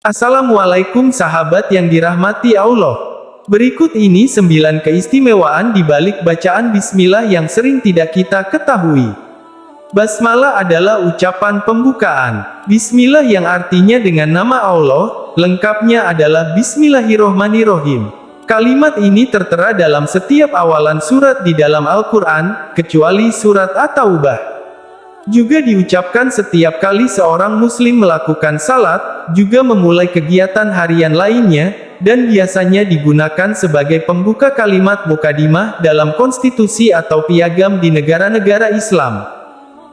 Assalamualaikum sahabat yang dirahmati Allah. Berikut ini 9 keistimewaan di balik bacaan bismillah yang sering tidak kita ketahui. Basmalah adalah ucapan pembukaan. Bismillah yang artinya dengan nama Allah, lengkapnya adalah Bismillahirrohmanirrohim. Kalimat ini tertera dalam setiap awalan surat di dalam Al-Quran, kecuali surat At-Taubah. Juga diucapkan setiap kali seorang muslim melakukan salat, juga memulai kegiatan harian lainnya, dan biasanya digunakan sebagai pembuka kalimat mukadimah dalam konstitusi atau piagam di negara-negara Islam.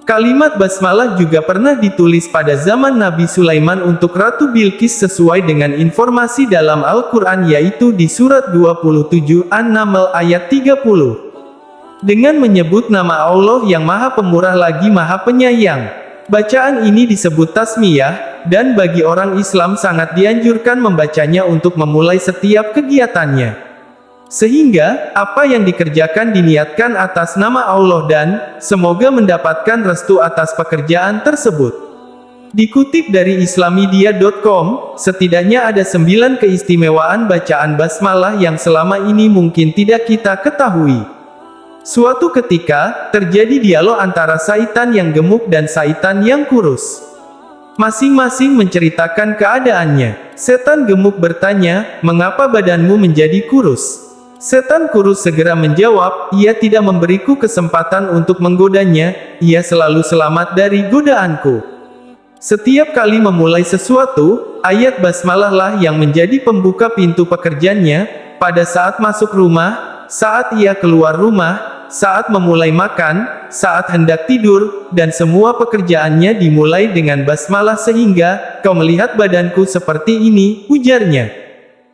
Kalimat basmalah juga pernah ditulis pada zaman Nabi Sulaiman untuk Ratu Bilqis sesuai dengan informasi dalam Al-Quran, yaitu di surat 27 An-Naml ayat 30. Dengan menyebut nama Allah yang Maha Pemurah lagi Maha Penyayang. Bacaan ini disebut tasmiyah, dan bagi orang Islam sangat dianjurkan membacanya untuk memulai setiap kegiatannya. Sehingga, apa yang dikerjakan diniatkan atas nama Allah dan, semoga mendapatkan restu atas pekerjaan tersebut. Dikutip dari islamidia.com, setidaknya ada 9 keistimewaan bacaan basmalah yang selama ini mungkin tidak kita ketahui. Suatu ketika, terjadi dialog antara Saitan yang gemuk dan Saitan yang kurus. Masing-masing menceritakan keadaannya. Setan gemuk bertanya, "Mengapa badanmu menjadi kurus?" Setan kurus segera menjawab, "Ia tidak memberiku kesempatan untuk menggodanya, ia selalu selamat dari godaanku." Setiap kali memulai sesuatu, ayat basmalah lah yang menjadi pembuka pintu pekerjaannya, pada saat masuk rumah, saat ia keluar rumah, saat memulai makan, saat hendak tidur, dan semua pekerjaannya dimulai dengan basmalah sehingga, "Kau melihat badanku seperti ini," ujarnya.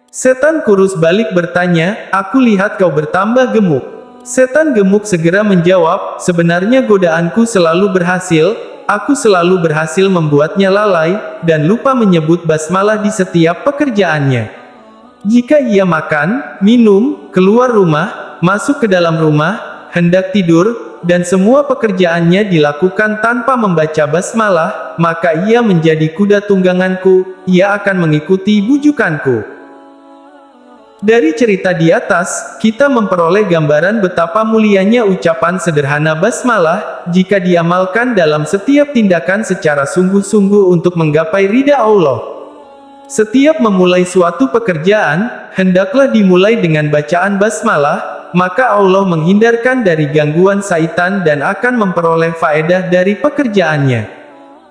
Setan kurus balik bertanya, "Aku lihat kau bertambah gemuk." Setan gemuk segera menjawab, "Sebenarnya godaanku selalu berhasil, aku selalu berhasil membuatnya lalai, dan lupa menyebut basmalah di setiap pekerjaannya. Jika ia makan, minum, keluar rumah, masuk ke dalam rumah, hendak tidur, dan semua pekerjaannya dilakukan tanpa membaca basmalah, maka ia menjadi kuda tungganganku, ia akan mengikuti bujukanku." Dari cerita di atas, kita memperoleh gambaran betapa mulianya ucapan sederhana basmalah, jika diamalkan dalam setiap tindakan secara sungguh-sungguh untuk menggapai ridha Allah. Setiap memulai suatu pekerjaan, hendaklah dimulai dengan bacaan basmalah, maka Allah menghindarkan dari gangguan Saitan dan akan memperoleh faedah dari pekerjaannya.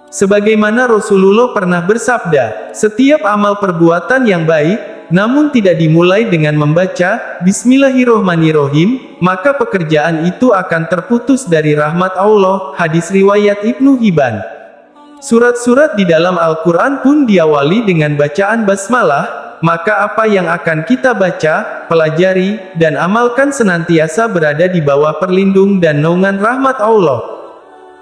Sebagaimana Rasulullah pernah bersabda, setiap amal perbuatan yang baik, namun tidak dimulai dengan membaca Bismillahirrohmanirrohim, maka pekerjaan itu akan terputus dari rahmat Allah. Hadis riwayat Ibnu Hibban. Surat-surat di dalam Al-Quran pun diawali dengan bacaan basmalah, maka apa yang akan kita baca, pelajari, dan amalkan senantiasa berada di bawah perlindung dan naungan rahmat Allah.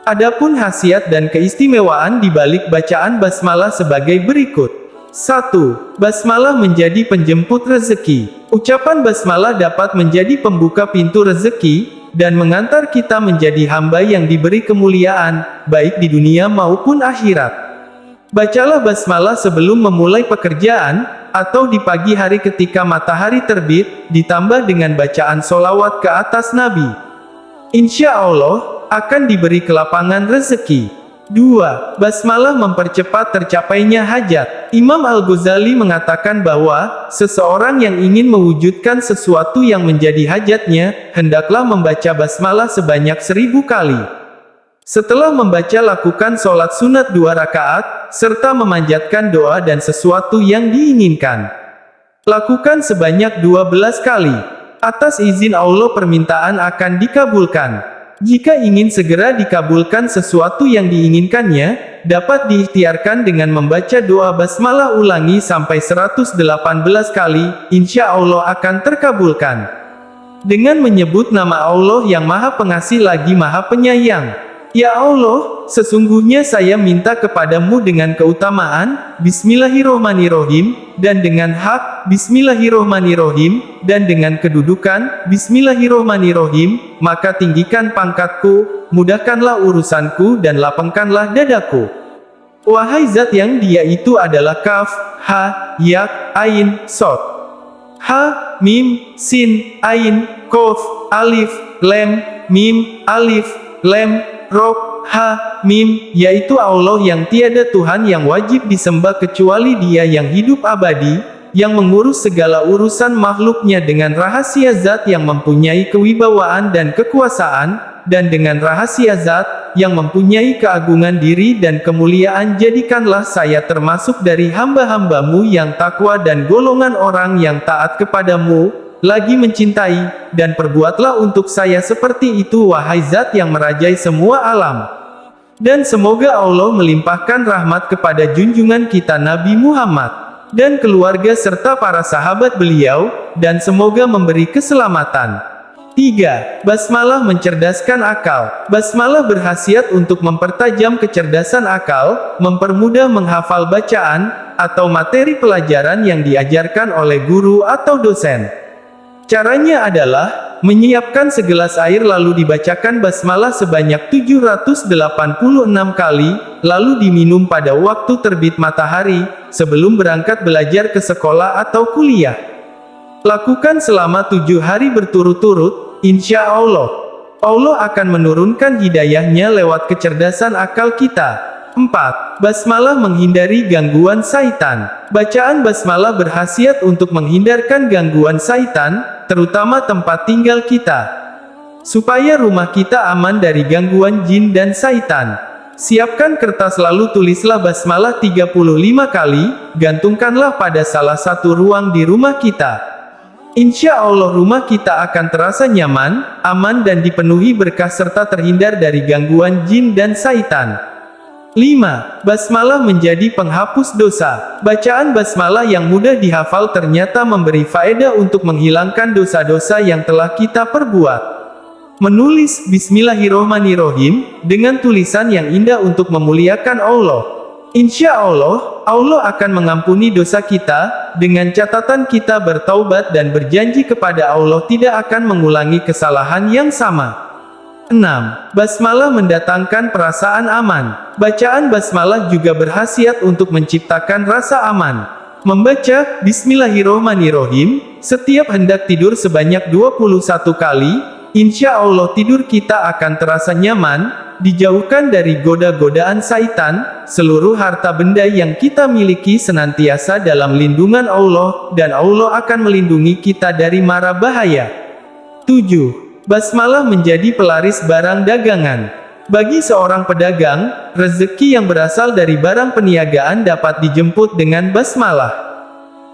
Adapun khasiat dan keistimewaan di balik bacaan basmalah sebagai berikut. 1. Basmalah menjadi penjemput rezeki. Ucapan basmalah dapat menjadi pembuka pintu rezeki, dan mengantar kita menjadi hamba yang diberi kemuliaan, baik di dunia maupun akhirat. Bacalah basmalah sebelum memulai pekerjaan, atau di pagi hari ketika matahari terbit, ditambah dengan bacaan solawat ke atas Nabi. Insya Allah, akan diberi kelapangan rezeki. 2. Basmalah mempercepat tercapainya hajat. Imam Al-Ghazali mengatakan bahwa, seseorang yang ingin mewujudkan sesuatu yang menjadi hajatnya, hendaklah membaca basmalah sebanyak 1000 kali. Setelah membaca lakukan sholat sunat 2 rakaat, serta memanjatkan doa dan sesuatu yang diinginkan. Lakukan sebanyak 12 kali. Atas izin Allah permintaan akan dikabulkan. Jika ingin segera dikabulkan sesuatu yang diinginkannya, dapat diikhtiarkan dengan membaca doa basmalah ulangi sampai 118 kali, insya Allah akan terkabulkan. Dengan menyebut nama Allah yang Maha Pengasih lagi Maha Penyayang. Ya Allah, sesungguhnya saya minta kepadamu dengan keutamaan, Bismillahirrohmanirrohim, dan dengan hak, Bismillahirrohmanirrohim, dan dengan kedudukan, Bismillahirrohmanirrohim, maka tinggikan pangkatku, mudahkanlah urusanku dan lapangkanlah dadaku. Wahai zat yang Dia itu adalah Kaf, Ha, Yak, Ain, Sod. Ha, Mim, Sin, Ain, Kof, Alif, Lem, Mim, Alif, Lem, Rok, Ha, Mim, yaitu Allah yang tiada Tuhan yang wajib disembah kecuali Dia yang hidup abadi, yang mengurus segala urusan makhluknya dengan rahasia zat yang mempunyai kewibawaan dan kekuasaan, dan dengan rahasia zat, yang mempunyai keagungan diri dan kemuliaan. Jadikanlah saya termasuk dari hamba-hambamu yang takwa dan golongan orang yang taat kepadamu, lagi mencintai, dan perbuatlah untuk saya seperti itu wahai zat yang merajai semua alam. Dan semoga Allah melimpahkan rahmat kepada junjungan kita Nabi Muhammad dan keluarga serta para sahabat beliau, dan semoga memberi keselamatan. 3. Basmalah mencerdaskan akal. Basmalah berkhasiat untuk mempertajam kecerdasan akal, mempermudah menghafal bacaan, atau materi pelajaran yang diajarkan oleh guru atau dosen. Caranya adalah, menyiapkan segelas air lalu dibacakan basmalah sebanyak 786 kali, lalu diminum pada waktu terbit matahari, sebelum berangkat belajar ke sekolah atau kuliah. Lakukan selama 7 hari berturut-turut, insya Allah. Allah akan menurunkan hidayahnya lewat kecerdasan akal kita. 4. Basmalah menghindari gangguan syaitan. Bacaan basmalah berkhasiat untuk menghindarkan gangguan syaitan, terutama tempat tinggal kita. Supaya rumah kita aman dari gangguan jin dan syaitan. Siapkan kertas lalu tulislah basmalah 35 kali, gantungkanlah pada salah satu ruang di rumah kita. Insya Allah rumah kita akan terasa nyaman, aman dan dipenuhi berkah serta terhindar dari gangguan jin dan syaitan. 5. Basmalah menjadi penghapus dosa. Bacaan basmalah yang mudah dihafal ternyata memberi faedah untuk menghilangkan dosa-dosa yang telah kita perbuat. Menulis Bismillahirrohmanirrohim dengan tulisan yang indah untuk memuliakan Allah. Insya Allah, Allah akan mengampuni dosa kita, dengan catatan kita bertaubat dan berjanji kepada Allah tidak akan mengulangi kesalahan yang sama. 6. Basmalah mendatangkan perasaan aman. Bacaan basmalah juga berkhasiat untuk menciptakan rasa aman. Membaca Bismillahirrohmanirrohim setiap hendak tidur sebanyak 21 kali, insya Allah tidur kita akan terasa nyaman, dijauhkan dari goda-godaan syaitan, seluruh harta benda yang kita miliki senantiasa dalam lindungan Allah, dan Allah akan melindungi kita dari mara bahaya. 7. Basmalah menjadi pelaris barang dagangan. Bagi seorang pedagang, rezeki yang berasal dari barang peniagaan dapat dijemput dengan basmalah.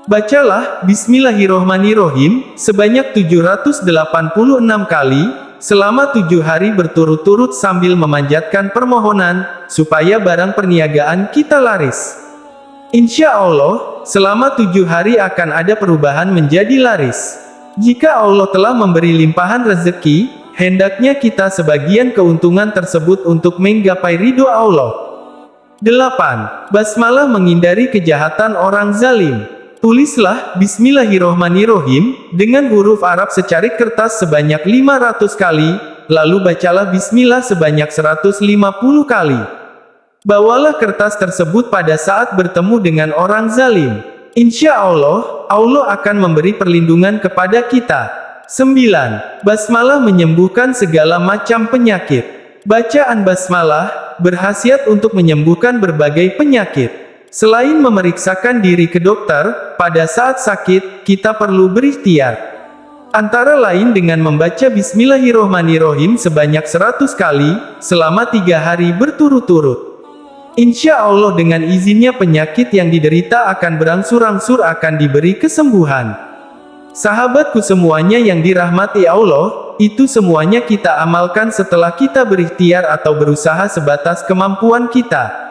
Bacalah Bismillahirrohmanirrohim sebanyak 786 kali, selama 7 hari berturut-turut sambil memanjatkan permohonan, supaya barang perniagaan kita laris. Insya Allah, selama 7 hari akan ada perubahan menjadi laris. Jika Allah telah memberi limpahan rezeki, hendaknya kita sebagian keuntungan tersebut untuk menggapai ridho Allah. 8. Basmalah menghindari kejahatan orang zalim. Tulislah Bismillahirrohmanirrohim dengan huruf Arab secarik kertas sebanyak 500 kali, lalu bacalah Bismillah sebanyak 150 kali. Bawalah kertas tersebut pada saat bertemu dengan orang zalim. Insya Allah, Allah akan memberi perlindungan kepada kita. 9. Basmalah menyembuhkan segala macam penyakit. Bacaan basmalah berkhasiat untuk menyembuhkan berbagai penyakit. Selain memeriksakan diri ke dokter, pada saat sakit, kita perlu berikhtiar. Antara lain dengan membaca Bismillahirrohmanirrohim sebanyak 100 kali, selama 3 hari berturut-turut. Insya Allah dengan izinnya penyakit yang diderita akan berangsur-angsur akan diberi kesembuhan. Sahabatku semuanya yang dirahmati Allah, itu semuanya kita amalkan setelah kita berikhtiar atau berusaha sebatas kemampuan kita.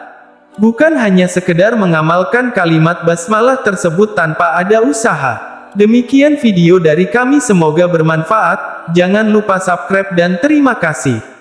Bukan hanya sekedar mengamalkan kalimat basmalah tersebut tanpa ada usaha. Demikian video dari kami, semoga bermanfaat. Jangan lupa subscribe dan terima kasih.